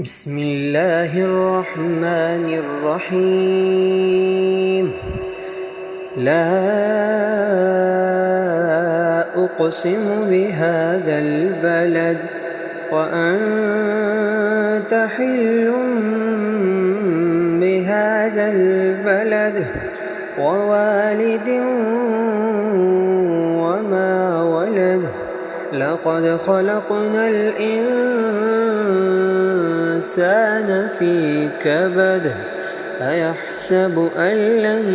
بسم الله الرحمن الرحيم. لا أقسم بهذا البلد وأنت حل بهذا البلد ووالد وما ولد. لقد خلقنا الإنسان في كبد. أيحسب أن لن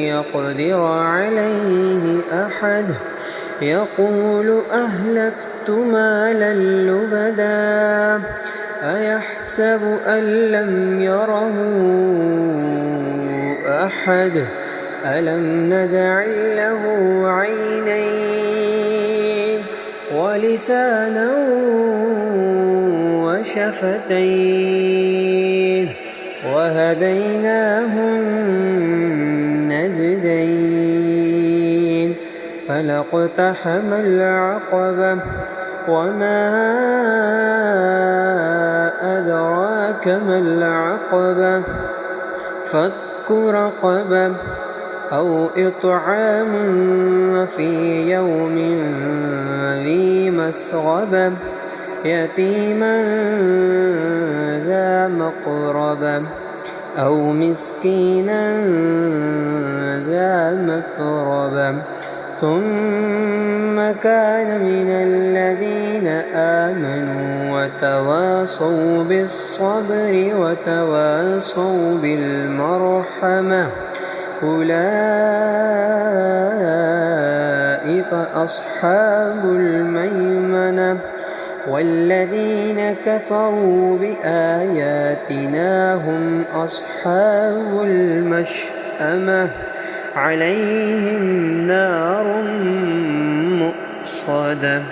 يقدر عليه أحد. يقول أهلكت مالا لبدا. أيحسب أن لم يره أحد. ألم نجعل له عينين ولسانا وشفتين وهديناه النجدين. فلاقتحم العقبة وما أدراك ما العقبة. فك رقبة أو إطعام في يوم ذي مسغبة يتيما ذا مقربة أو مسكينا ذا متربة. ثم كان من الذين آمنوا وتواصوا بالصبر وتواصوا بالمرحمة. أولئك أصحاب الميمنة. والذين كفروا بآياتنا هم أصحاب المشأمة. عليهم نار مؤصدة.